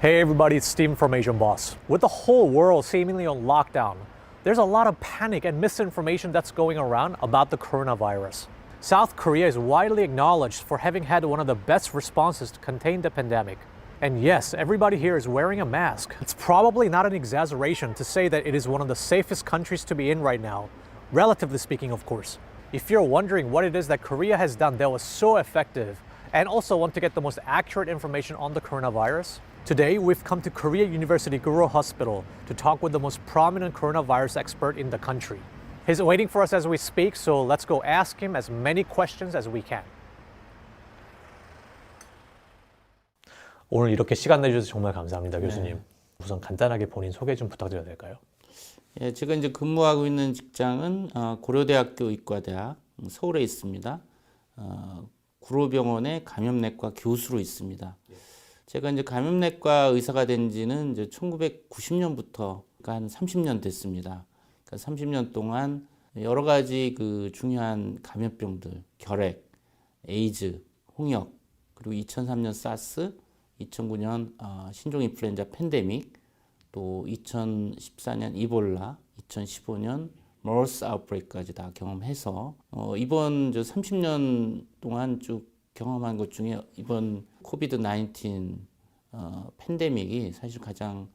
Hey everybody, it's Steven from Asian Boss. With the whole world seemingly on lockdown, there's a lot of panic and misinformation that's going around about the coronavirus. South Korea is widely acknowledged for having had one of the best responses to contain the pandemic. And yes, everybody here is wearing a mask. It's probably not an exaggeration to say that it is one of the safest countries to be in right now, relatively speaking, of course. If you're wondering what it is that Korea has done that was so effective, and also want to get the most accurate information on the coronavirus, today we've come to Korea University Guro Hospital to talk with the most prominent coronavirus expert in the country. He's waiting for us as we speak, so let's go ask him as many questions as we can. 오늘 이렇게 시간 내주셔서 정말 감사합니다, 교수님. 우선 간단하게 본인 소개 좀 부탁드려도 될까요? 예, 제가 이제 근무하고 있는 직장은 고려대학교 의과대학 서울에 있습니다. 구로병원의 감염내과 교수로 있습니다. 제가 이제 감염내과 의사가 된 지는 이제 1990년부터 한 30년 됐습니다. 그러니까 30년 동안 여러 가지 그 중요한 감염병들, 결핵, 에이즈, 홍역, 그리고 2003년 사스, 2009년 신종 인플루엔자 팬데믹, 또 2014년 이볼라, 2015년 머스 아웃브레이크까지 다 경험해서 이번 30년 동안 쭉 경험한 것 중에 이번 코비드 19 팬데믹이 사실 가장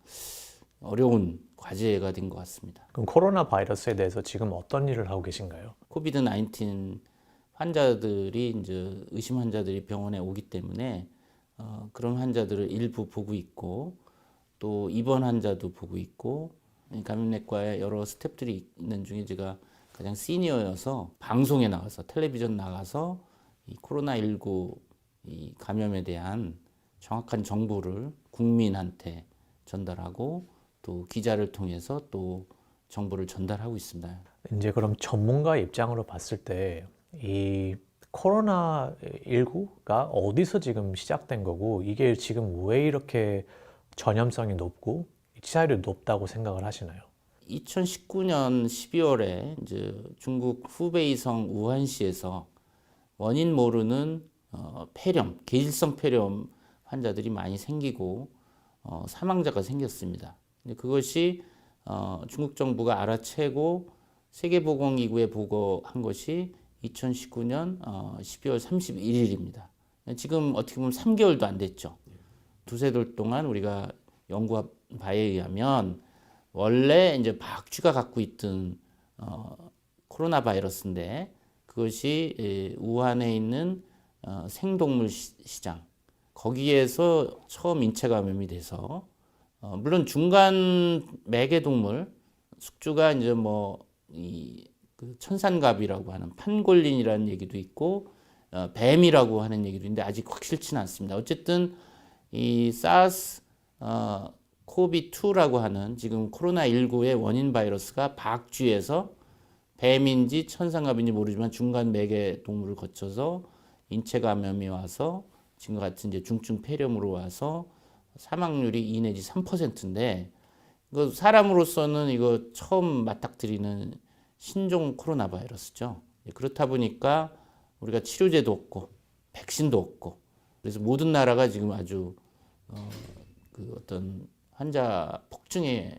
어려운 과제가 된 것 같습니다. 그럼 코로나 바이러스에 대해서 지금 어떤 일을 하고 계신가요? 코비드 19 환자들이 이제 의심 환자들이 병원에 오기 때문에 그런 환자들을 일부 보고 있고 또 입원 환자도 보고 있고 감염내과에 여러 스태프들이 있는 중에 제가 가장 시니어여서 방송에 나가서 텔레비전 나가서 이 코로나19 이 감염에 대한 정확한 정보를 국민한테 전달하고 또 기자를 통해서 또 정보를 전달하고 있습니다. 이제 그럼 전문가 입장으로 봤을 때 이 코로나19가 어디서 지금 시작된 거고 이게 지금 왜 이렇게 전염성이 높고 치사율이 높다고 생각을 하시나요? 2019년 12월에 이제 중국 후베이성 우한시에서 원인 모르는 폐렴, 계질성 폐렴 환자들이 많이 생기고 사망자가 생겼습니다. 근데 그것이 중국 정부가 알아채고 세계보건기구에 보고한 것이 2019년 12월 31일입니다. 지금 어떻게 보면 3개월도 안 됐죠. 두세 달 동안 우리가 연구한 바에 의하면 원래 이제 박쥐가 갖고 있던 코로나 바이러스인데 그것이 우한에 있는 생동물 시장 거기에서 처음 인체 감염이 돼서 물론 중간 매개 동물 숙주가 이제 그 천산갑이라고 하는 판골린이라는 얘기도 있고 뱀이라고 하는 얘기도 있는데 아직 확실치는 않습니다. 어쨌든 이 사스 코비2라고 하는 지금 코로나19의 원인 바이러스가 박쥐에서 뱀인지 천상갑인지 모르지만 중간 매개 동물을 거쳐서 인체 감염이 와서 지금 같은 이제 중증 폐렴으로 와서 사망률이 2 내지 3%인데 이거 사람으로서는 이거 처음 맞닥뜨리는 신종 코로나 바이러스죠. 그렇다 보니까 우리가 치료제도 없고 백신도 없고 그래서 모든 나라가 지금 아주 그 어떤 환자 폭증에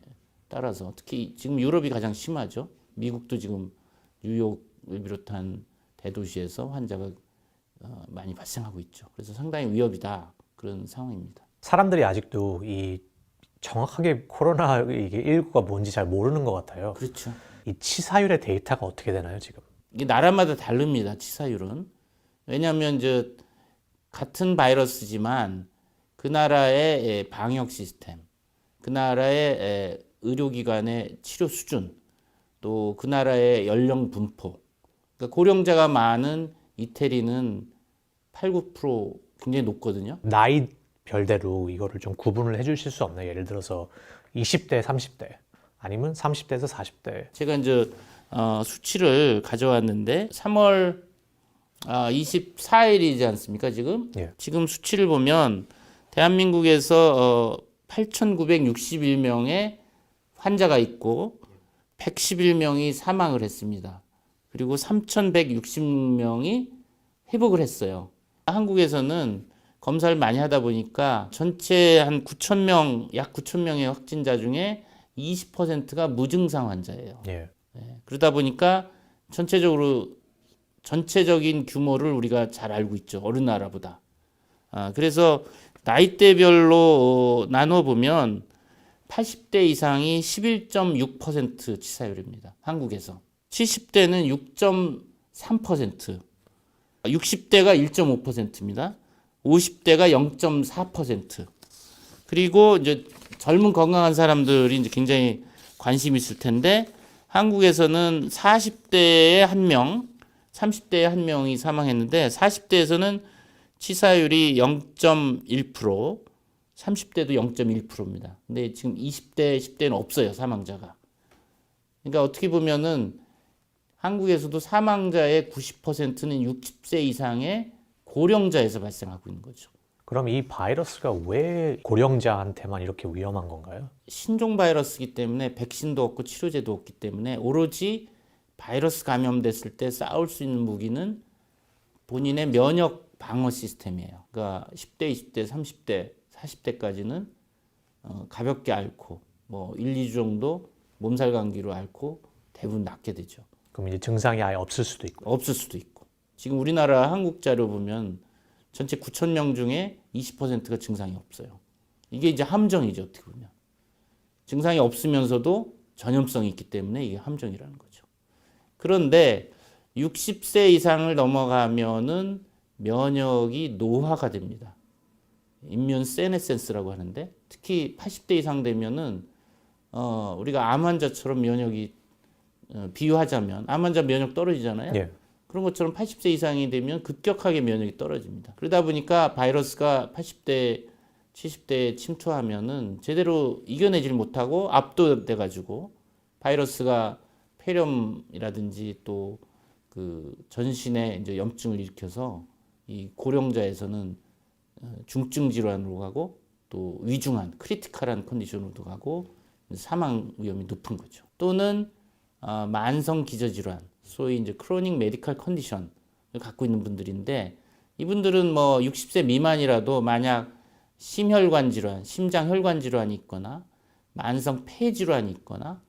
따라서 특히 지금 유럽이 가장 심하죠. 미국도 지금 뉴욕을 비롯한 대도시에서 환자가 많이 발생하고 있죠. 그래서 상당히 위협이다 그런 상황입니다. 사람들이 아직도 이 정확하게 코로나19가 뭔지 잘 모르는 것 같아요. 그렇죠. 이 치사율의 데이터가 어떻게 되나요, 지금? 이게 나라마다 다릅니다. 치사율은. 왜냐하면 이제 같은 바이러스지만 그 나라의 방역 시스템, 그 나라의 의료기관의 치료 수준, 또 그 나라의 연령 분포. 그러니까 고령자가 많은 이태리는 8, 9% 굉장히 높거든요. 나이 별대로 이거를 좀 구분을 해주실 수 없나요? 예를 들어서 20대, 30대 아니면 30대에서 40대. 제가 이제 수치를 가져왔는데 3월 24일이지 않습니까 지금? 예. 지금 수치를 보면 대한민국에서 8,961명의 환자가 있고 111명이 사망을 했습니다. 그리고 3,160명이 회복을 했어요. 한국에서는 검사를 많이 하다 보니까 전체 한 9천 명, 약 9천 명의 확진자 중에 20%가 무증상 환자예요. 예. 그러다 보니까 전체적인 규모를 우리가 잘 알고 있죠. 어느 나라보다. 그래서 나이대별로 나눠보면 80대 이상이 11.6% 치사율입니다. 한국에서. 70대는 6.3%, 60대가 1.5%입니다. 50대가 0.4%. 그리고 이제 젊은 건강한 사람들이 이제 굉장히 관심 있을 텐데 한국에서는 40대에 한 명, 30대에 한 명이 사망했는데 40대에서는 치사율이 0.1%, 30대도 0.1%입니다. 근데 지금 20대, 10대는 없어요, 사망자가. 그러니까 어떻게 보면은 한국에서도 사망자의 90%는 60세 이상의 고령자에서 발생하고 있는 거죠. 그럼 이 바이러스가 왜 고령자한테만 이렇게 위험한 건가요? 신종 바이러스이기 때문에 백신도 없고 치료제도 없기 때문에 오로지 바이러스 감염됐을 때 싸울 수 있는 무기는 본인의 면역 방어 시스템이에요. 그러니까 10대, 20대, 30대, 40대까지는 가볍게 앓고 뭐 1, 2주 정도 몸살 감기로 앓고 대부분 낫게 되죠. 그럼 이제 증상이 아예 없을 수도 있고. 없을 수도 있고. 지금 우리나라 한국 자료 보면 전체 9천 명 중에 20%가 증상이 없어요. 이게 이제 함정이죠, 어떻게 보면. 증상이 없으면서도 전염성이 있기 때문에 이게 함정이라는 거죠. 그런데 60세 이상을 넘어가면은 면역이 노화가 됩니다. 임뮨 세네센스라고 하는데 특히 80대 이상 되면은 우리가 암 환자처럼 면역이 비유하자면 암 환자 면역 떨어지잖아요. 예. 그런 것처럼 80세 이상이 되면 급격하게 면역이 떨어집니다. 그러다 보니까 바이러스가 80대, 70대에 침투하면은 제대로 이겨내질 못하고 압도돼 가지고 바이러스가 폐렴이라든지 또 그 전신에 이제 염증을 일으켜서 이 고령자에서는 중증 질환으로 가고 또 위중한 크리티컬한 컨디션으로도 가고 사망 위험이 높은 거죠. 또는 만성 기저질환, 소위 이제 크로닉 메디컬 컨디션을 갖고 있는 분들인데 이분들은 뭐 60세 미만이라도 만약 심혈관 질환, 심장 혈관 질환이 있거나 만성 폐 질환이 있거나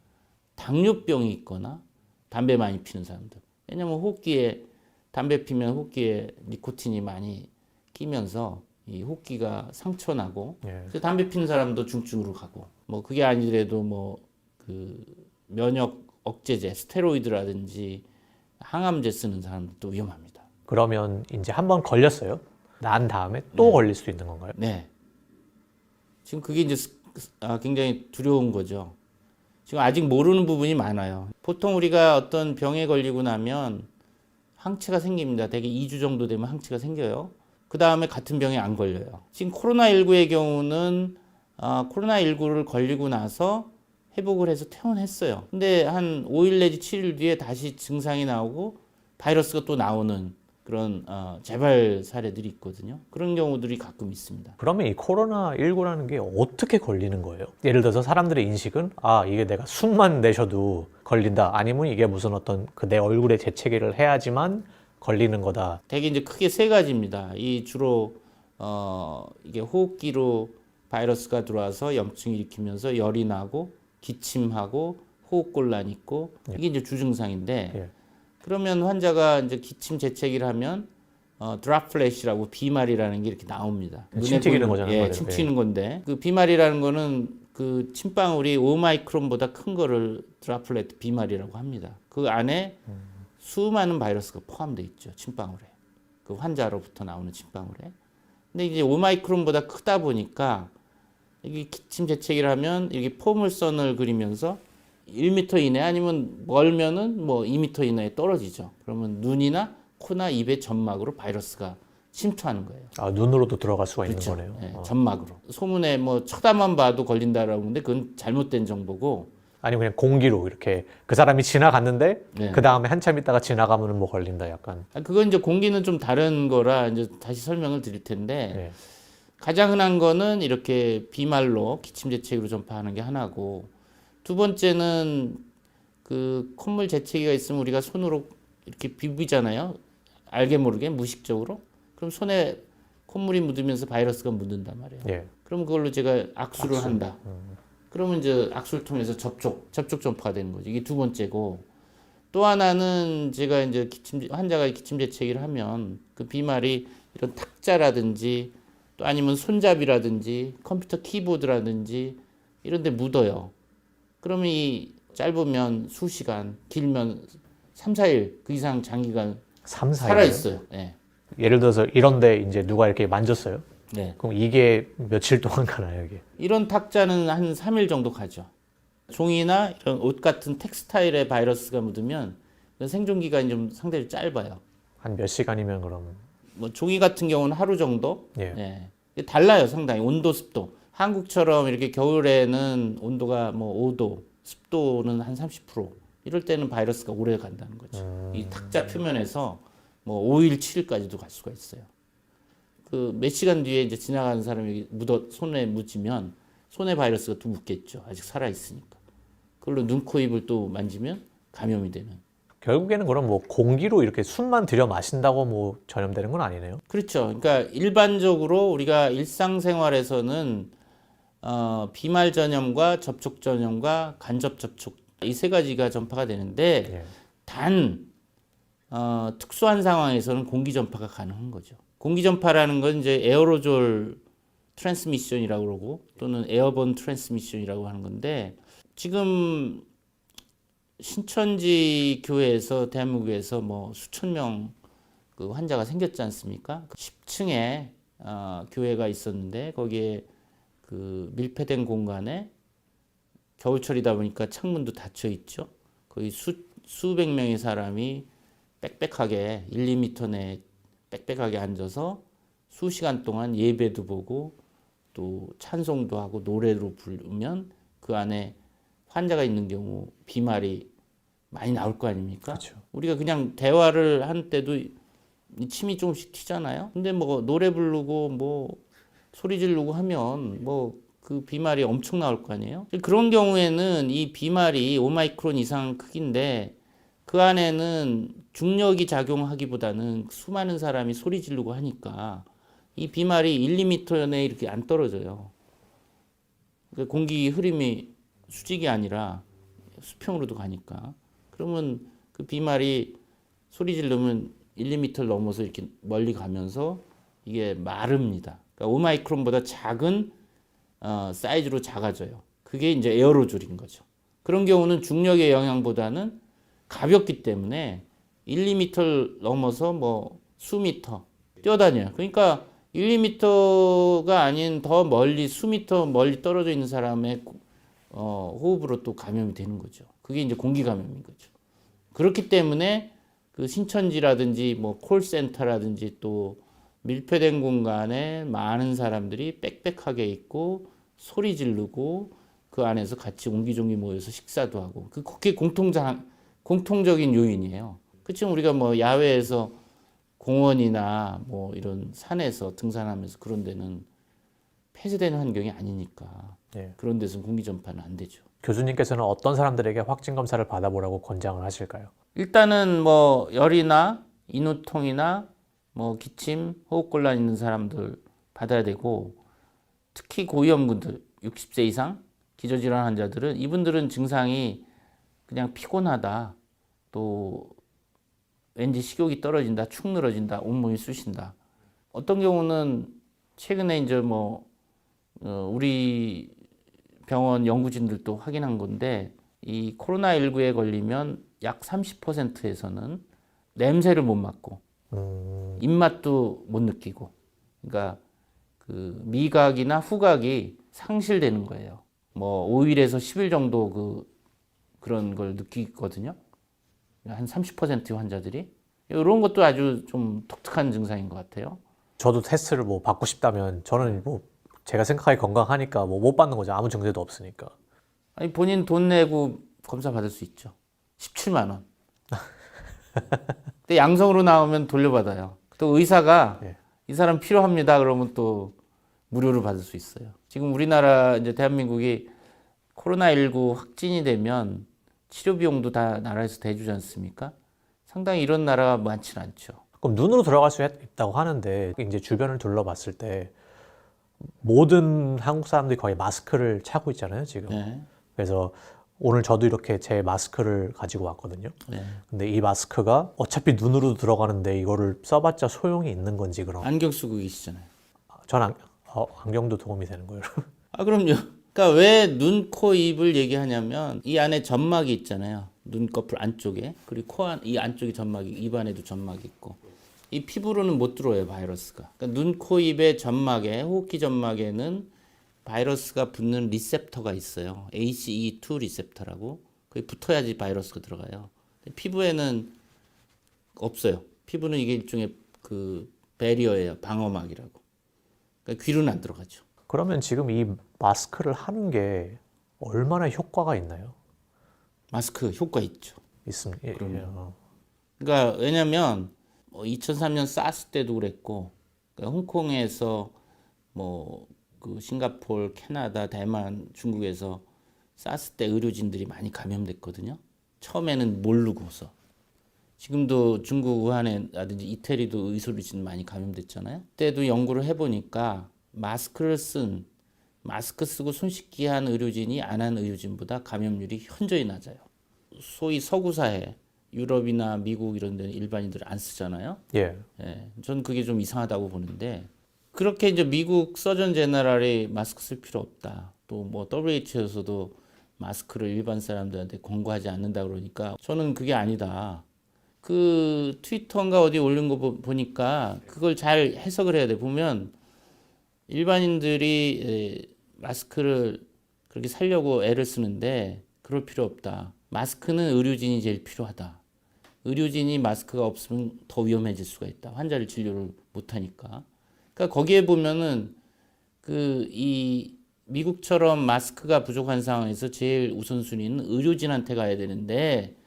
당뇨병이 있거나 담배 많이 피는 사람들. 왜냐면 호흡기에 담배 피면 호흡기에 니코틴이 많이 끼면서 이 호흡기가 상처 나고 그래서 담배 피는 사람도 중증으로 가고 뭐 그게 아니더라도 뭐 그 면역 억제제, 스테로이드라든지 항암제 쓰는 사람들도 위험합니다. 그러면 이제 한번 걸렸어요. 난 다음에 또 걸릴 수 있는 건가요? 네. 지금 그게 이제 굉장히 두려운 거죠. 지금 아직 모르는 부분이 많아요. 보통 우리가 어떤 병에 걸리고 나면 항체가 생깁니다. 대개 2주 정도 되면 항체가 생겨요. 그 다음에 같은 병에 안 걸려요. 지금 코로나19의 경우는 코로나19를 걸리고 나서 회복을 해서 퇴원했어요. 근데 한 5일 내지 7일 뒤에 다시 증상이 나오고 바이러스가 또 나오는 그런 재발 사례들이 있거든요. 그런 경우들이 가끔 있습니다. 그러면 이 코로나19라는 게 어떻게 걸리는 거예요? 예를 들어서 사람들의 인식은 이게 내가 숨만 내쉬어도 걸린다. 아니면 이게 무슨 어떤 내 얼굴에 재채기를 해야지만 걸리는 거다. 되게 이제 크게 세 가지입니다. 이 주로 이게 호흡기로 바이러스가 들어와서 염증을 일으키면서 열이 나고 기침하고 호흡곤란이 있고 이게 이제 주증상인데 예. 그러면 환자가 이제 기침 재채기를 하면 드랍 플래시라고 비말이라는 게 이렇게 나옵니다. 침 튀기는 거잖아요. 예, 침 튀는 건데 그 비말이라는 거는 그 침방울이 5마이크론보다 큰 거를 드랍플렛 비말이라고 합니다. 그 안에 수많은 바이러스가 포함되어 있죠. 침방울에. 그 환자로부터 나오는 침방울에. 근데 이제 5마이크론보다 크다 보니까 이게 기침 재채기를 하면 이렇게 포물선을 그리면서 1m 이내 아니면 멀면은 뭐 2m 이내에 떨어지죠. 그러면 눈이나 코나 입의 점막으로 바이러스가 침투하는 거예요. 눈으로도 들어갈 수가 그렇죠. 있는 거네요. 네, 점막으로. 소문에 뭐 쳐다만 봐도 걸린다라고 하는데 그건 잘못된 정보고. 아니면 그냥 공기로 이렇게 그 사람이 지나갔는데 네. 그 다음에 한참 있다가 지나가면 뭐 걸린다 약간. 그건 이제 공기는 좀 다른 거라 이제 다시 설명을 드릴 텐데 네. 가장 흔한 거는 이렇게 비말로 기침 재채기로 전파하는 게 하나고 두 번째는 그 콧물 재채기가 있으면 우리가 손으로 이렇게 비비잖아요. 알게 모르게 무의식적으로. 그럼 손에 콧물이 묻으면서 바이러스가 묻는단 말이에요. 예. 그럼 그걸로 제가 악수를 한다. 그러면 이제 악수를 통해서 접촉 전파가 되는 거죠. 이게 두 번째고, 또 하나는 제가 이제 환자가 기침재채기를 하면 그 비말이 이런 탁자라든지 또 아니면 손잡이라든지 컴퓨터 키보드라든지 이런 데 묻어요. 그러면 이 짧으면 수시간, 길면 3, 4일 그 이상 장기간 3, 4일 살아 있어요. 네. 예를 들어서 이런데 이제 누가 이렇게 만졌어요. 네. 그럼 이게 며칠 동안 가나요, 이게? 이런 탁자는 한 3일 정도 가죠. 종이나 이런 옷 같은 텍스타일에 바이러스가 묻으면 생존 기간이 좀 상당히 짧아요. 한 몇 시간이면 그럼? 뭐 종이 같은 경우는 하루 정도. 예. 네. 이게 달라요, 상당히 온도, 습도. 한국처럼 이렇게 겨울에는 온도가 뭐 5도, 습도는 한 30%. 이럴 때는 바이러스가 오래 간다는 거죠. 이 탁자 표면에서 뭐 5일, 7일까지도 갈 수가 있어요. 그 몇 시간 뒤에 이제 지나가는 사람이 손에 묻으면 손에 바이러스가 또 묻겠죠. 아직 살아 있으니까. 그걸로 눈, 코, 입을 또 만지면 감염이 되는. 결국에는 그럼 뭐 공기로 이렇게 숨만 들여 마신다고 뭐 전염되는 건 아니네요. 그렇죠. 그러니까 일반적으로 우리가 일상생활에서는 비말 전염과 접촉 전염과 간접 접촉 이 세 가지가 전파가 되는데 예. 단 특수한 상황에서는 공기 전파가 가능한 거죠. 공기 전파라는 건 이제 에어로졸 트랜스미션이라고 그러고 또는 에어본 트랜스미션이라고 하는 건데 지금 신천지 교회에서 대한민국에서 뭐 수천 명 그 환자가 생겼지 않습니까? 10층에 교회가 있었는데 거기에 그 밀폐된 공간에 겨울철이다 보니까 창문도 닫혀 있죠. 거기 수백 명의 사람이 빽빽하게 1, 2미터 내에 빽빽하게 앉아서 수시간 동안 예배도 보고 또 찬송도 하고 노래로 부르면 그 안에 환자가 있는 경우 비말이 많이 나올 거 아닙니까? 그렇죠. 우리가 그냥 대화를 할 때도 침이 조금씩 튀잖아요. 근데 뭐 노래 부르고 뭐 소리 지르고 하면 뭐 그 비말이 엄청 나올 거 아니에요. 그런 경우에는 이 비말이 5마이크론 이상 크기인데 그 안에는 중력이 작용하기보다는 수많은 사람이 소리 지르고 하니까 이 비말이 1, 2미터 내에 이렇게 안 떨어져요. 그러니까 공기 흐름이 수직이 아니라 수평으로도 가니까. 그러면 그 비말이 소리 지르면 1, 2미터를 넘어서 이렇게 멀리 가면서 이게 마릅니다. 그러니까 5마이크론보다 작은 사이즈로 작아져요. 그게 이제 에어로졸인 거죠. 그런 경우는 중력의 영향보다는 가볍기 때문에 1, 2미터를 넘어서 뭐 수미터 뛰어다녀요. 그러니까 1, 2미터가 아닌 더 멀리 수미터 멀리 떨어져 있는 사람의 호흡으로 또 감염이 되는 거죠. 그게 이제 공기 감염인 거죠. 그렇기 때문에 그 신천지라든지 뭐 콜센터라든지 또 밀폐된 공간에 많은 사람들이 빽빽하게 있고 소리 지르고 그 안에서 같이 옹기종기 모여서 식사도 하고 그게 공통적인 요인이에요. 그치만 우리가 뭐 야외에서 공원이나 뭐 이런 산에서 등산하면서 그런 데는 폐쇄되는 환경이 아니니까 예. 그런 데서는 공기 전파는 안 되죠. 교수님께서는 어떤 사람들에게 확진 검사를 받아보라고 권장을 하실까요? 일단은 뭐 열이나 인후통이나 뭐 기침, 호흡곤란 있는 사람들 받아야 되고 특히 고위험군들 60세 이상 기저질환 환자들은 이분들은 증상이 그냥 피곤하다 또 왠지 식욕이 떨어진다, 축 늘어진다, 온몸이 쑤신다. 어떤 경우는 최근에 이제 뭐 우리 병원 연구진들도 확인한 건데 이 코로나19에 걸리면 약 30%에서는 냄새를 못 맡고 입맛도 못 느끼고 그러니까 그 미각이나 후각이 상실되는 거예요. 뭐 5일에서 10일 정도 그런 걸 느끼거든요. 한 30% 환자들이 이런 것도 아주 좀 독특한 증상인 것 같아요. 저도 테스트를 뭐 받고 싶다면 저는 뭐 제가 생각하기 건강하니까 뭐 못 받는 거죠. 아무 증세도 없으니까. 아니 본인 돈 내고 검사 받을 수 있죠. 17만 원. 근데 양성으로 나오면 돌려받아요. 또 의사가 예. 이 사람 필요합니다. 그러면 또 무료로 받을 수 있어요. 지금 우리나라 이제 대한민국이 코로나19 확진이 되면 치료 비용도 다 나라에서 대주지 않습니까? 상당히 이런 나라가 많지는 않죠. 그럼 눈으로 들어갈 수 있다고 하는데 이제 주변을 둘러봤을 때 모든 한국 사람들이 거의 마스크를 차고 있잖아요, 지금. 네. 그래서 오늘 저도 이렇게 제 마스크를 가지고 왔거든요. 네. 근데 이 마스크가 어차피 눈으로 들어가는데 이거를 써봤자 소용이 있는 건지 그럼. 안경 쓰고 계시잖아요. 전 안경도 도움이 되는 거예요. 아, 그럼요. 그러니까 왜 눈, 코, 입을 얘기하냐면 이 안에 점막이 있잖아요. 눈꺼풀 안쪽에. 그리고 이 안쪽에 점막이, 입 안에도 점막이 있고. 이 피부로는 못 들어와요, 바이러스가. 그러니까 눈, 코, 입의 점막에, 호흡기 점막에는 바이러스가 붙는 리셉터가 있어요. ACE2 리셉터라고. 그게 붙어야지 바이러스가 들어가요. 피부에는 없어요. 피부는 이게 일종의 그 배리어예요. 방어막이라고. 그러니까 귀로는 안 들어가죠. 그러면 지금 이 마스크를 하는 게 얼마나 효과가 있나요? 마스크 효과 있죠. 있습니다. 예, 그럼요. 그러니까 왜냐면 2003년 사스 때도 그랬고, 그러니까 홍콩에서 뭐 그 싱가포르, 캐나다, 대만, 중국에서 사스 때 의료진들이 많이 감염됐거든요. 처음에는 모르고서. 지금도 중국 우한에라든지 이태리도 의료진 많이 감염됐잖아요. 그때도 연구를 해보니까 마스크 쓰고 손 씻기 한 의료진이 안 한 의료진보다 감염률이 현저히 낮아요. 소위 서구 사회, 유럽이나 미국 이런 데는 일반인들 안 쓰잖아요. 예. 예, 전 그게 좀 이상하다고 보는데 그렇게 이제 미국 서전 제너럴이 마스크 쓸 필요 없다. 또 뭐 WHO에서도 마스크를 일반 사람들한테 권고하지 않는다 그러니까 저는 그게 아니다. 그 트위터인가 어디 올린 거 보니까 그걸 잘 해석을 해야 돼. 보면 일반인들이 마스크를 그렇게 살려고 애를 쓰는데 그럴 필요 없다. 마스크는 의료진이 제일 필요하다. 의료진이 마스크가 없으면 더 위험해질 수가 있다. 환자를 진료를 못하니까. 그러니까 거기에 보면은 이 미국처럼 마스크가 부족한 상황에서 제일 우선순위는 의료진한테 가야 되는데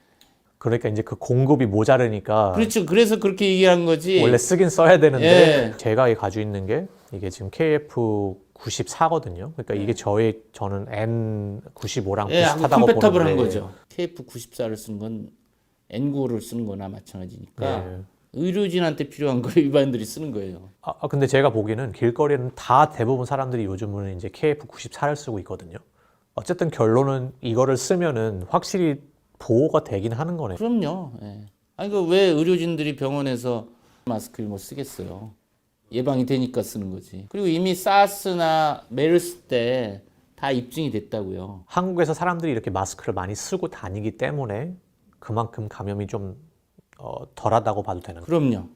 그러니까 이제 그 공급이 모자르니까 그렇죠. 그래서 그렇게 얘기한 거지. 원래 쓰긴 써야 되는데 예. 제가 가지고 있는 게 이게 지금 KF94거든요. 그러니까 이게 저는 N95랑 예, 비슷하다고 컴패터블한 보는데 거죠. KF94를 쓰는 건 N95를 쓰는 거나 마찬가지니까 예. 의료진한테 필요한 걸 일반인들이 쓰는 거예요. 근데 제가 보기에는 길거리에는 다 대부분 사람들이 요즘은 이제 KF94를 쓰고 있거든요. 어쨌든 결론은 이거를 쓰면은 확실히 보호가 되긴 하는 거네요. 그럼요. 예. 아니 그 왜 의료진들이 병원에서 마스크를 못 쓰겠어요? 예방이 되니까 쓰는 거지. 그리고 이미 사스나 메르스 때 다 입증이 됐다고요. 한국에서 사람들이 이렇게 마스크를 많이 쓰고 다니기 때문에 그만큼 감염이 좀 덜하다고 봐도 되는 거예요. 그럼요.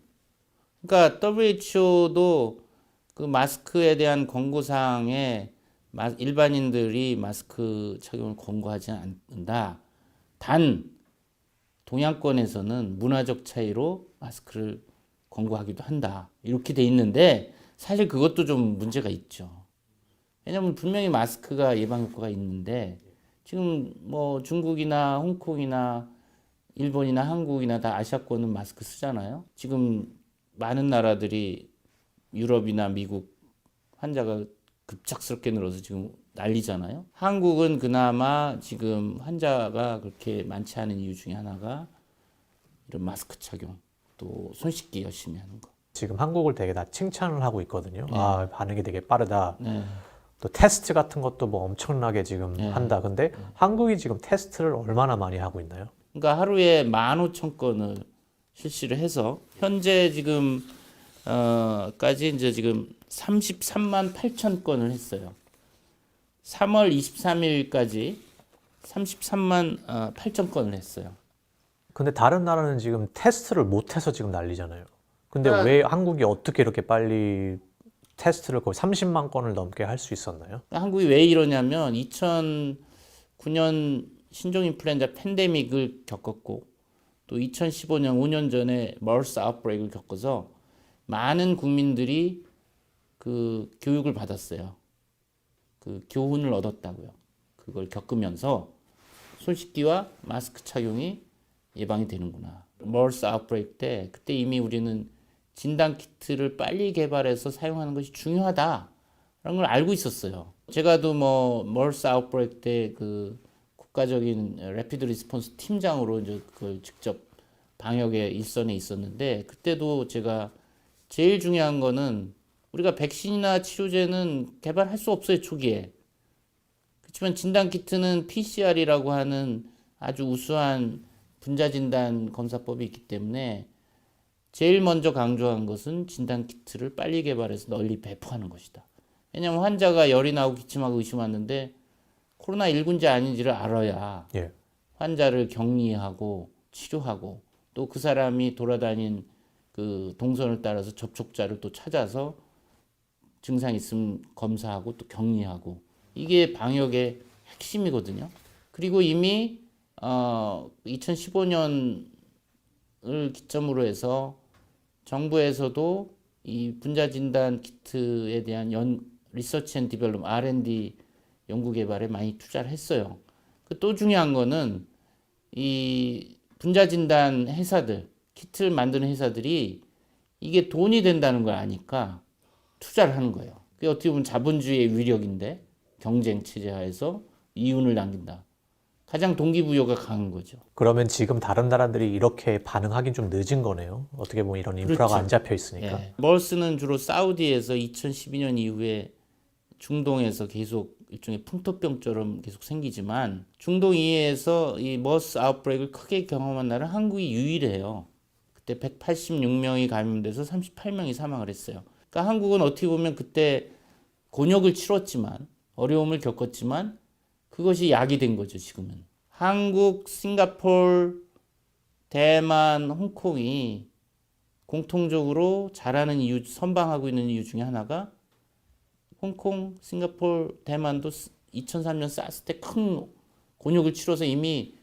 그러니까 WHO도 그 마스크에 대한 권고사항에 일반인들이 마스크 착용을 권고하지 않는다. 단 동양권에서는 문화적 차이로 마스크를 권고하기도 한다. 이렇게 돼 있는데 사실 그것도 좀 문제가 있죠. 왜냐하면 분명히 마스크가 예방 효과가 있는데 지금 뭐 중국이나 홍콩이나 일본이나 한국이나 다 아시아권은 마스크 쓰잖아요. 지금 많은 나라들이 유럽이나 미국 환자가 급작스럽게 늘어서 지금 난리잖아요. 한국은 그나마 지금 환자가 그렇게 많지 않은 이유 중에 하나가 이런 마스크 착용, 또 손 씻기 열심히 하는 거. 지금 한국을 되게 다 칭찬을 하고 있거든요. 네. 반응이 되게 빠르다. 네. 또 테스트 같은 것도 뭐 엄청나게 지금 한다. 근데 한국이 지금 테스트를 얼마나 많이 하고 있나요? 그러니까 하루에 15,000건을 실시를 해서 현재 지금 까지 이제 지금 33만 8천 건을 했어요. 3월 23일까지 33만 8천 건을 했어요. 근데 다른 나라는 지금 테스트를 못해서 지금 난리잖아요. 근데 왜 한국이 어떻게 이렇게 빨리 테스트를 거의 30만 건을 넘게 할 수 있었나요? 한국이 왜 이러냐면 2009년 신종 인플루엔자 팬데믹을 겪었고 또 2015년 5년 전에 머스 아웃브레이크를 겪어서 많은 국민들이 그 교육을 받았어요. 그 교훈을 얻었다고요. 그걸 겪으면서 손 씻기와 마스크 착용이 예방이 되는구나. 머스 아웃브레이크 때 그때 이미 우리는 진단 키트를 빨리 개발해서 사용하는 것이 중요하다라는 걸 알고 있었어요. 제가도 뭐 머스 아웃브레이크 때 그 국가적인 래피드 리스폰스 팀장으로 이제 그걸 직접 방역의 일선에 있었는데 그때도 제가 제일 중요한 거는 우리가 백신이나 치료제는 개발할 수 없어요, 초기에. 그렇지만 진단키트는 PCR이라고 하는 아주 우수한 분자진단 검사법이 있기 때문에 제일 먼저 강조한 것은 진단키트를 빨리 개발해서 널리 배포하는 것이다. 왜냐하면 환자가 열이 나고 기침하고 의심 왔는데 코로나19인지 아닌지를 알아야 예. 환자를 격리하고 치료하고 또 그 사람이 돌아다닌 그 동선을 따라서 접촉자를 또 찾아서 증상 있으면 검사하고 또 격리하고 이게 방역의 핵심이거든요. 그리고 이미 2015년을 기점으로 해서 정부에서도 이 분자진단 키트에 대한 리서치 앤 디벨롭 R&D 연구 개발에 많이 투자를 했어요. 또 중요한 거는 이 분자진단 회사들, 키트를 만드는 회사들이 이게 돈이 된다는 걸 아니까 투자를 하는 거예요. 그게 어떻게 보면 자본주의의 위력인데 경쟁 체제 하에서 이윤을 남긴다. 가장 동기부여가 강한 거죠. 그러면 지금 다른 나라들이 이렇게 반응하긴 좀 늦은 거네요. 어떻게 보면 이런 인프라가 그렇죠. 안 잡혀 있으니까. 예. 머스는 주로 사우디에서 2012년 이후에 중동에서 계속 일종의 풍토병처럼 계속 생기지만 중동 이해에서 이 머스 아웃브레이크를 크게 경험한 나라는 한국이 유일해요. 그때 186명이 감염돼서 38명이 사망을 했어요. 그러니까 한국은 어떻게 보면 그때 곤욕을 치렀지만 어려움을 겪었지만 그것이 약이 된 거죠, 지금은. 한국, 싱가포르, 대만, 홍콩이 공통적으로 잘하는 이유, 선방하고 있는 이유 중에 하나가 홍콩, 싱가포르, 대만도 2003년 사스 때 큰 곤욕을 치러서 이미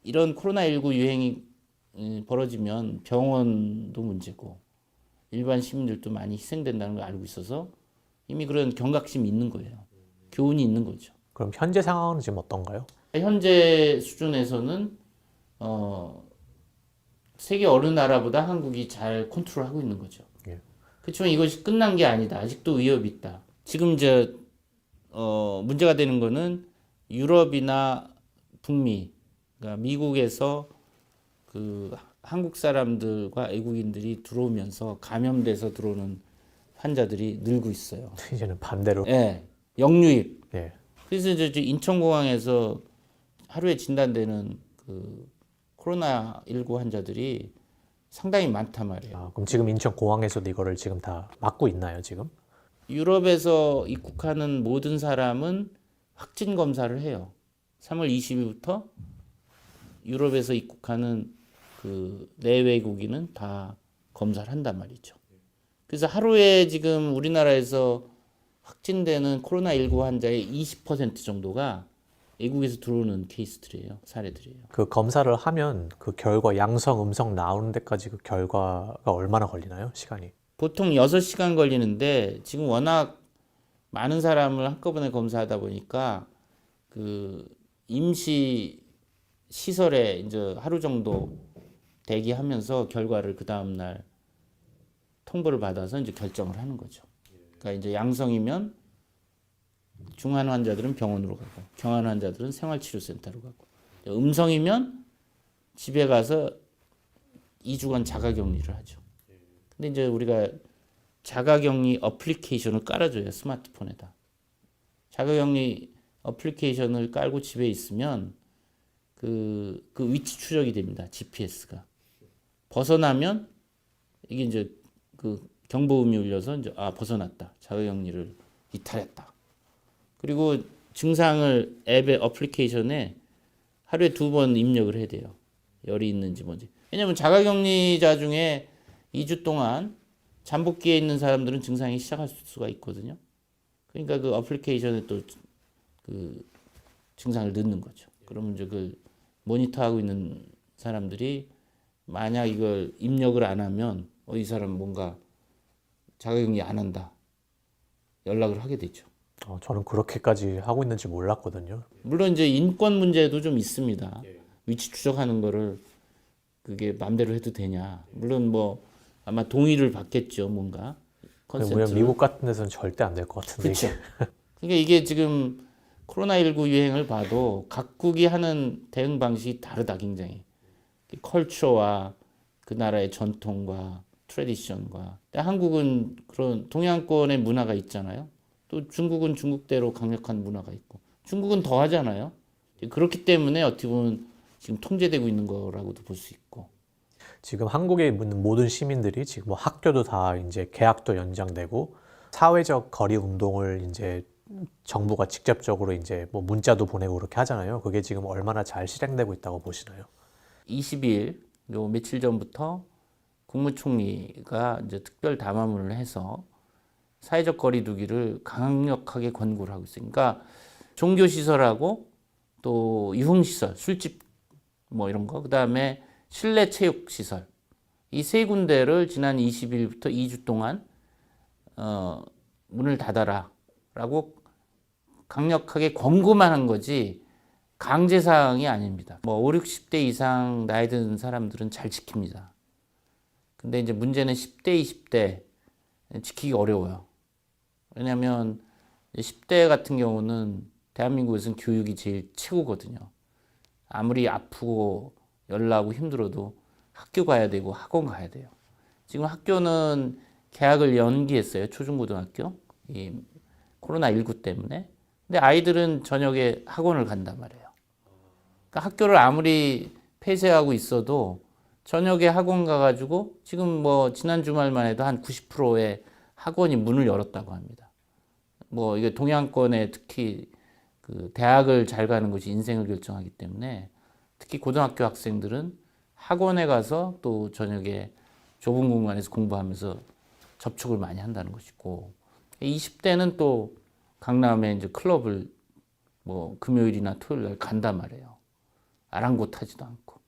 이런 코로나19 유행이 벌어지면 병원도 문제고 일반 시민들도 많이 희생된다는 걸 알고 있어서 이미 그런 경각심이 있는 거예요. 교훈이 있는 거죠. 그럼 현재 상황은 지금 어떤가요? 현재 수준에서는 세계 어느 나라보다 한국이 잘 컨트롤하고 있는 거죠. 예. 그렇지만 이것이 끝난 게 아니다. 아직도 위협이 있다. 지금 이제 문제가 되는 거는 유럽이나 북미, 그러니까 미국에서 그 한국 사람들과 외국인들이 들어오면서 감염돼서 들어오는 환자들이 늘고 있어요. 이제는 반대로. 예, 역유입. 예. 그래서 이제 인천공항에서 하루에 진단되는 그 코로나19 환자들이 상당히 많단 말이에요. 아, 그럼 지금 인천 공항에서도 이거를 지금 다 막고 있나요, 지금? 유럽에서 입국하는 모든 사람은 확진 검사를 해요. 3월 20일부터 유럽에서 입국하는 그 내외국인은 다 검사를 한단 말이죠. 그래서 하루에 지금 우리나라에서 확진되는 코로나19 환자의 20% 정도가 외국에서 들어오는 케이스들이에요. 사례들이에요. 그 검사를 하면 그 결과 양성, 음성 나오는 데까지 그 결과가 얼마나 걸리나요, 시간이? 보통 6시간 걸리는데 지금 워낙 많은 사람을 한꺼번에 검사하다 보니까 그 임시 시설에 이제 하루 정도 대기하면서 결과를 그 다음 날 통보를 받아서 이제 결정을 하는 거죠. 그러니까 이제 양성이면 중환 환자들은 병원으로 가고 경환 환자들은 생활치료센터로 가고 음성이면 집에 가서 2주간 자가격리를 하죠. 근데 이제 우리가 자가격리 어플리케이션을 깔아줘요. 스마트폰에다. 자가격리 어플리케이션을 깔고 집에 있으면 그 위치 추적이 됩니다. GPS가. 벗어나면 이게 이제 그 경보음이 울려서 이제 벗어났다. 자가격리를 이탈했다. 그리고 증상을 앱의 어플리케이션에 하루에 2번 입력을 해야 돼요. 열이 있는지 뭔지. 왜냐하면 자가격리자 중에 2주 동안 잠복기에 있는 사람들은 증상이 시작할 수가 있거든요. 그러니까 그 어플리케이션에 또 그 증상을 넣는 거죠. 그러면 이제 그 모니터하고 있는 사람들이 만약 이걸 입력을 안 하면 이 사람 뭔가 자가격리 안 한다. 연락을 하게 되죠. 저는 그렇게까지 하고 있는지 몰랐거든요. 물론 이제 인권 문제도 좀 있습니다. 위치 추적하는 거를 그게 맘대로 해도 되냐. 물론 뭐 아마 동의를 받겠죠, 뭔가. 왜냐면 컨센트를. 미국 같은 데서는 절대 안 될 것 같은데. 그렇죠. 그러니까 이게 지금 코로나19 유행을 봐도 각국이 하는 대응 방식이 다르다, 굉장히. 컬처와 그 나라의 전통과 트레디션과 한국은 그런 동양권의 문화가 있잖아요. 또 중국은 중국대로 강력한 문화가 있고 중국은 더 하잖아요. 그렇기 때문에 어떻게 보면 지금 통제되고 있는 거라고도 볼 수 있고. 지금 한국에 있는 모든 시민들이 지금 뭐 학교도 다 이제 개학도 연장되고 사회적 거리 운동을 이제 정부가 직접적으로 이제 뭐 문자도 보내고 그렇게 하잖아요. 그게 지금 얼마나 잘 실행되고 있다고 보시나요? 20일, 요 며칠 전부터 국무총리가 이제 특별 담화문을 해서 사회적 거리두기를 강력하게 권고를 하고 있어요. 그러니까 종교시설하고 또 유흥시설, 술집 뭐 이런 거, 그 다음에 실내 체육시설 이 세 군데를 지난 20일부터 2주 동안 문을 닫아라라고 강력하게 권고만 한 거지 강제사항이 아닙니다. 뭐 5, 60대 이상 나이 든 사람들은 잘 지킵니다. 근데 이제 문제는 10대, 20대 지키기 어려워요. 왜냐하면 10대 같은 경우는 대한민국에서는 교육이 제일 최고거든요. 아무리 아프고 열나고 힘들어도 학교 가야 되고 학원 가야 돼요. 지금 학교는 개학을 연기했어요. 초중고등학교. 이 코로나19 때문에. 근데 아이들은 저녁에 학원을 간단 말이에요. 그러니까 학교를 아무리 폐쇄하고 있어도 저녁에 학원 가가지고 지금 뭐 지난 주말만 해도 한 90%의 학원이 문을 열었다고 합니다. 뭐 이게 동양권에 특히 그 대학을 잘 가는 것이 인생을 결정하기 때문에 특히 고등학교 학생들은 학원에 가서 또 저녁에 좁은 공간에서 공부하면서 접촉을 많이 한다는 것이고 20대는 또 강남에 이제 클럽을 뭐 금요일이나 토요일 날 간단 말이에요. 아랑곳하지도 않고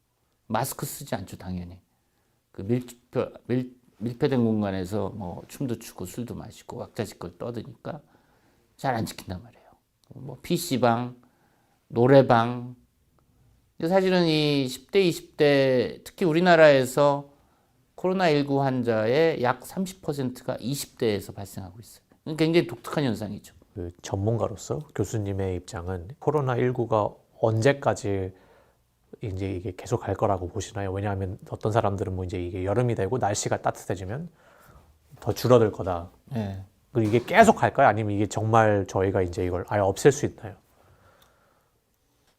마스크 쓰지 않죠 당연히. 그 밀폐된 공간에서 뭐 춤도 추고 술도 마시고 왁자지껄 떠드니까 잘 안 지킨단 말이에요. 뭐 PC방, 노래방. 사실은 이 10대, 20대 특히 우리나라에서 코로나19 환자의 약 30%가 20대에서 발생하고 있어요. 굉장히 독특한 현상이죠. 그 전문가로서 교수님의 입장은 코로나19가 언제까지 이제 이게 계속 갈 거라고 보시나요? 왜냐하면 어떤 사람들은 뭐 이제 이게 여름이 되고 날씨가 따뜻해지면 더 줄어들 거다. 네. 그리고 이게 계속 갈까요? 아니면 이게 정말 저희가 이제 이걸 아예 없앨 수 있나요?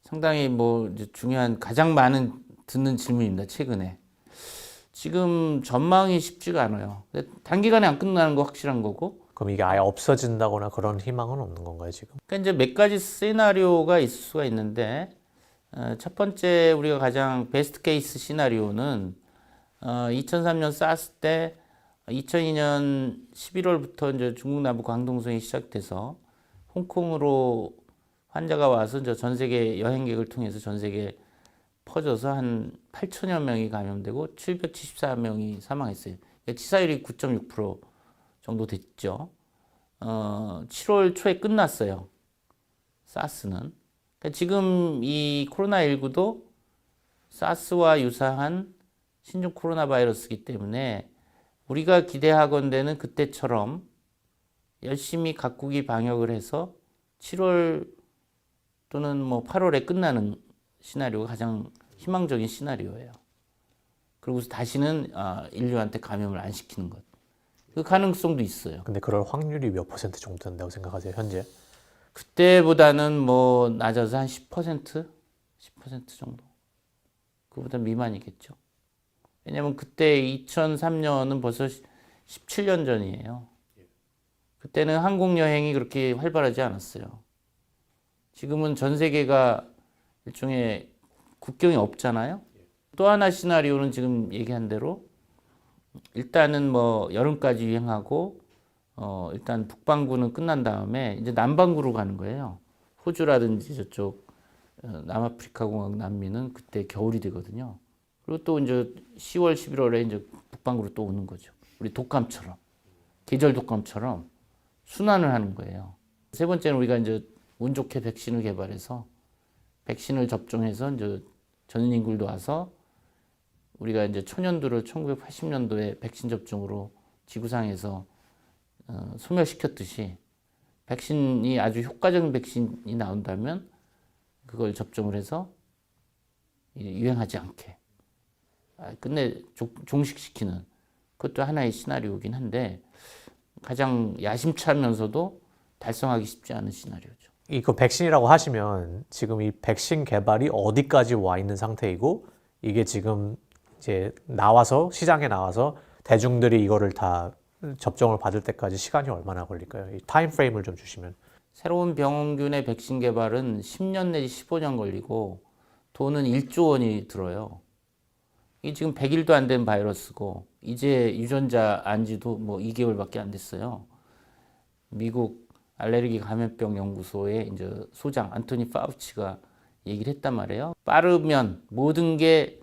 상당히 뭐 이제 중요한 가장 많은 듣는 질문입니다. 최근에. 지금 전망이 쉽지가 않아요. 단기간에 안 끝나는 거 확실한 거고. 그럼 이게 아예 없어진다거나 그런 희망은 없는 건가요, 지금? 그러니까 이제 몇 가지 시나리오가 있을 수가 있는데 첫 번째 우리가 가장 베스트 케이스 시나리오는 2003년 사스 때 2002년 11월부터 이제 중국 남부 광동성이 시작돼서 홍콩으로 환자가 와서 이제 전 세계 여행객을 통해서 전 세계 퍼져서 한 8천여 명이 감염되고 774명이 사망했어요. 그러니까 치사율이 9.6% 정도 됐죠. 7월 초에 끝났어요. 사스는. 그러니까 지금 이 코로나19도 사스와 유사한 신종 코로나 바이러스이기 때문에 우리가 기대하건대는 그때처럼 열심히 각국이 방역을 해서 7월 또는 뭐 8월에 끝나는 시나리오가 가장 희망적인 시나리오예요. 그리고 다시는 인류한테 감염을 안 시키는 것. 그 가능성도 있어요. 근데 그럴 확률이 몇 퍼센트 정도 된다고 생각하세요, 현재? 그때보다는 뭐 낮아서 한 10%? 10% 정도. 그보다 미만이겠죠. 왜냐면 그때 2003년은 벌써 17년 전이에요. 그때는 항공 여행이 그렇게 활발하지 않았어요. 지금은 전 세계가 일종의 국경이 없잖아요. 또 하나 시나리오는 지금 얘기한 대로 일단은 뭐 여름까지 유행하고 일단 북반구는 끝난 다음에 이제 남반구로 가는 거예요. 호주라든지 저쪽 남아프리카 공화국 남미는 그때 겨울이 되거든요. 그리고 또 이제 10월, 11월에 이제 북반구로 또 오는 거죠. 우리 독감처럼 계절 독감처럼 순환을 하는 거예요. 세 번째는 우리가 이제 운 좋게 백신을 개발해서 백신을 접종해서 이제 전 인구도 와서 우리가 이제 초년도를 1980년도에 백신 접종으로 지구상에서 소멸시켰듯이 백신이 아주 효과적인 백신이 나온다면 그걸 접종을 해서 유행하지 않게 끝내 종식시키는 그것도 하나의 시나리오긴 한데 가장 야심차면서도 달성하기 쉽지 않은 시나리오죠. 이거 백신이라고 하시면 지금 이 백신 개발이 어디까지 와 있는 상태이고 이게 지금 이제 나와서 시장에 나와서 대중들이 이거를 다 접종을 받을 때까지 시간이 얼마나 걸릴까요? 이 타임 프레임을 좀 주시면. 새로운 병균의 백신 개발은 10년 내지 15년 걸리고 돈은 1조 원이 들어요. 이게 지금 100일도 안 된 바이러스고 이제 유전자 안지도 뭐 2개월밖에 안 됐어요. 미국 알레르기 감염병 연구소의 이제 소장 안토니 파우치가 얘기를 했단 말이에요. 빠르면 모든 게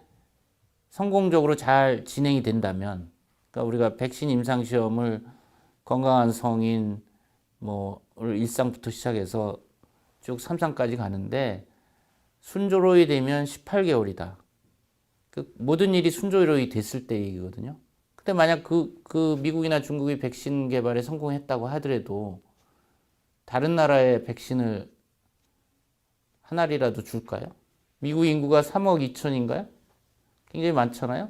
성공적으로 잘 진행이 된다면, 그러니까 우리가 백신 임상 시험을 건강한 성인 뭐를 일상부터 시작해서 쭉 3상까지 가는데 순조로이 되면 18개월이다. 그 모든 일이 순조로이 됐을 때 얘기거든요. 근데 만약 그 미국이나 중국이 백신 개발에 성공했다고 하더라도 다른 나라에 백신을 한 알이라도 줄까요? 미국 인구가 3억 2천인가요? 굉장히 많잖아요.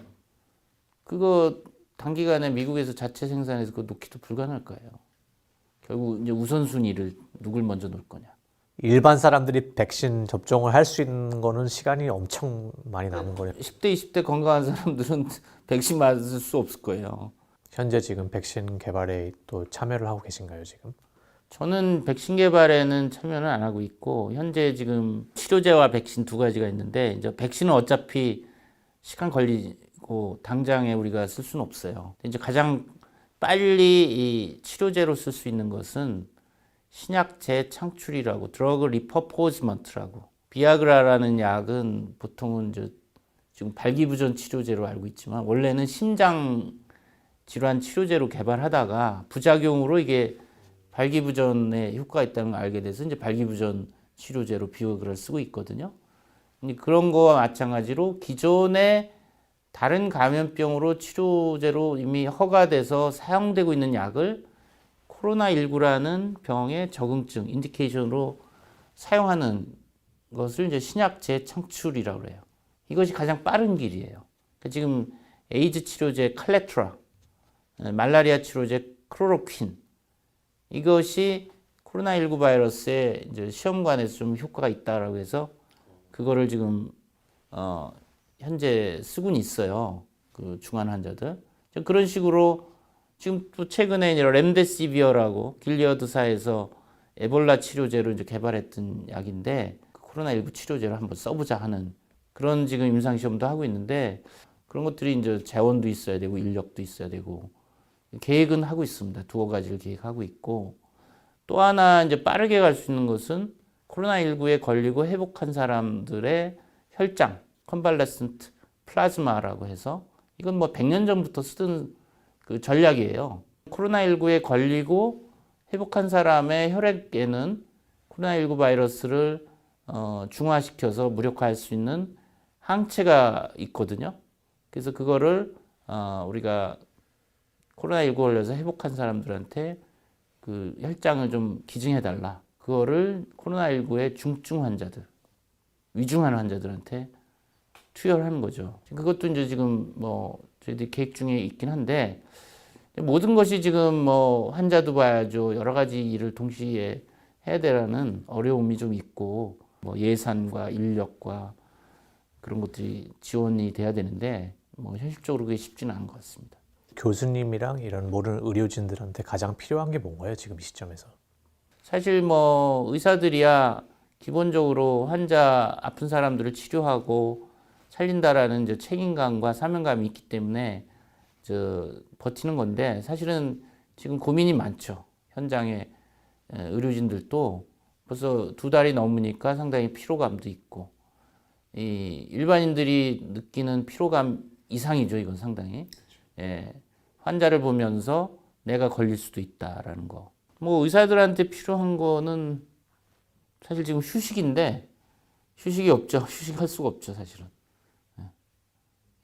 그거 단기간에 미국에서 자체 생산해서 그거 놓기도 불가능할 거예요. 결국 이제 우선순위를 누굴 먼저 놓을 거냐. 일반 사람들이 백신 접종을 할 수 있는 거는 시간이 엄청 많이 남은 거예요. 10대, 20대 건강한 사람들은 백신 맞을 수 없을 거예요. 현재 지금 백신 개발에 또 참여를 하고 계신가요, 지금? 저는 백신 개발에는 참여는 안 하고 있고 현재 지금 치료제와 백신 두 가지가 있는데 이제 백신은 어차피 시간 걸리고 당장에 우리가 쓸 수는 없어요. 이제 가장 빨리 이 치료제로 쓸 수 있는 것은 신약 재창출이라고 드러그 리퍼포즈먼트라고 비아그라라는 약은 보통은 이제 지금 발기부전 치료제로 알고 있지만 원래는 심장 질환 치료제로 개발하다가 부작용으로 이게 발기부전에 효과가 있다는 걸 알게 돼서 이제 발기부전 치료제로 비아그라를 쓰고 있거든요. 그런 거와 마찬가지로 기존의 다른 감염병으로 치료제로 이미 허가돼서 사용되고 있는 약을 코로나19라는 병의 적응증, 인디케이션으로 사용하는 것을 이제 신약 재창출이라고 그래요. 이것이 가장 빠른 길이에요. 그러니까 지금 에이즈 치료제 칼레트라, 말라리아 치료제 클로로퀸, 이것이 코로나19 바이러스에 이제 시험관에서 좀 효과가 있다라고 해서 그거를 지금 현재 쓰고는 있어요. 그 중환 환자들. 그런 식으로 지금 또 최근에 이제 렘데시비어라고 길리어드사에서 에볼라 치료제로 이제 개발했던 약인데 코로나19 치료제를 한번 써보자 하는 그런 지금 임상 시험도 하고 있는데 그런 것들이 이제 재원도 있어야 되고 인력도 있어야 되고 계획은 하고 있습니다. 두어 가지를 계획하고 있고 또 하나 이제 빠르게 갈 수 있는 것은 코로나19에 걸리고 회복한 사람들의 혈장, 컨발레센트 플라즈마라고 해서 이건 뭐 100년 전부터 쓰던 그 전략이에요. 코로나19에 걸리고 회복한 사람의 혈액에는 코로나19 바이러스를 중화시켜서 무력화할 수 있는 항체가 있거든요. 그래서 그거를 우리가 코로나19 걸려서 회복한 사람들한테 그 혈장을 좀 기증해달라. 그거를 코로나19의 중증 환자들, 위중한 환자들한테 투여를 하는 거죠. 그것도 이제 지금 뭐 저희들이 계획 중에 있긴 한데 모든 것이 지금 뭐 환자도 봐야죠. 여러 가지 일을 동시에 해야 되라는 어려움이 좀 있고 뭐 예산과 인력과 그런 것들이 지원이 돼야 되는데 뭐 현실적으로 그게 쉽지는 않은 것 같습니다. 교수님이랑 이런 모든 의료진들한테 가장 필요한 게 뭔가요, 지금 이 시점에서? 사실 뭐 의사들이야 기본적으로 환자 아픈 사람들을 치료하고 살린다라는 이제 책임감과 사명감이 있기 때문에 버티는 건데 사실은 지금 고민이 많죠. 현장에 의료진들도 벌써 2달이 넘으니까 상당히 피로감도 있고 이 일반인들이 느끼는 피로감 이상이죠. 이건 상당히 예, 환자를 보면서 내가 걸릴 수도 있다라는 거. 뭐 의사들한테 필요한 거는 사실 지금 휴식인데 휴식이 없죠. 휴식할 수가 없죠, 사실은.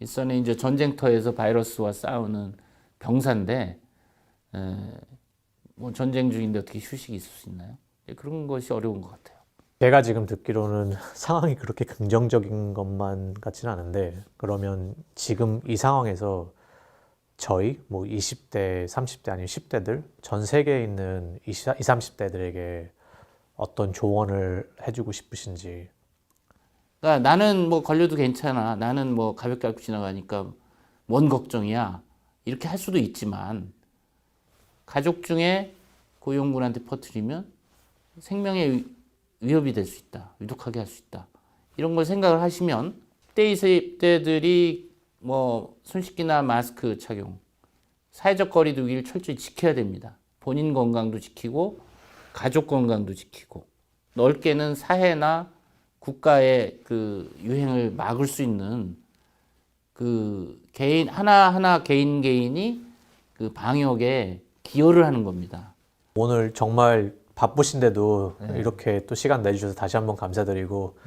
일선에 이제 전쟁터에서 바이러스와 싸우는 병사인데 뭐 전쟁 중인데 어떻게 휴식이 있을 수 있나요? 그런 것이 어려운 것 같아요. 제가 지금 듣기로는 상황이 그렇게 긍정적인 것만 같지는 않은데, 그러면 지금 이 상황에서 저희 뭐 20대, 30대 아니면 10대들 전 세계에 있는 20, 30대들에게 어떤 조언을 해주고 싶으신지. 그러니까 나는 뭐 걸려도 괜찮아. 나는 뭐 가볍게 앓고 지나가니까 뭔 걱정이야. 이렇게 할 수도 있지만 가족 중에 고위험군한테 퍼뜨리면 생명에 위협이 될 수 있다. 위독하게 할 수 있다. 이런 걸 생각을 하시면 10대, 20대들이 뭐 손 씻기나 마스크 착용, 사회적 거리두기를 철저히 지켜야 됩니다. 본인 건강도 지키고 가족 건강도 지키고 넓게는 사회나 국가의 그 유행을 막을 수 있는 그 개인 하나하나 개인이 그 방역에 기여를 하는 겁니다. 오늘 정말 바쁘신데도 이렇게 또 시간 내주셔서 다시 한번 감사드리고,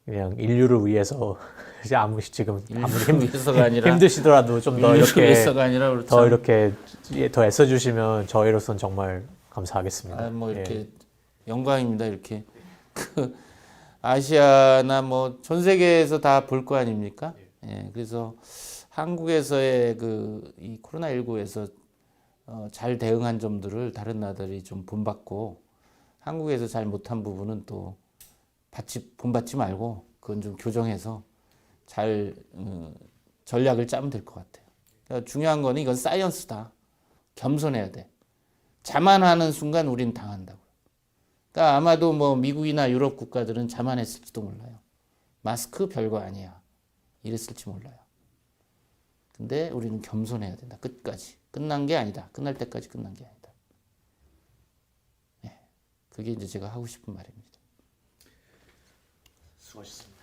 그냥 인류를 위해서 이제 지금 아무리 위해서가 아니라 힘드시더라도 좀 더 인류를 이렇게 위해서가 아니라 그렇죠. 더 이렇게 더 애써주시면 저희로서는 정말 감사하겠습니다. 뭐 이렇게 예. 영광입니다. 이렇게 그 아시아나 뭐 전 세계에서 다 볼 거 아닙니까? 예, 그래서 한국에서의 그 이 코로나19에서 잘 대응한 점들을 다른 나라들이 좀 본받고 한국에서 잘 못한 부분은 또 본받지 말고 그건 좀 교정해서 잘 전략을 짜면 될 것 같아요. 그러니까 중요한 거는 이건 사이언스다. 겸손해야 돼. 자만하는 순간 우리는 당한다고. 그러니까 아마도 뭐 미국이나 유럽 국가들은 자만했을지도 몰라요. 마스크 별거 아니야. 이랬을지 몰라요. 근데 우리는 겸손해야 된다. 끝까지. 끝난 게 아니다. 끝날 때까지 끝난 게 아니다. 네. 그게 이제 제가 하고 싶은 말입니다. 수고하셨습니다.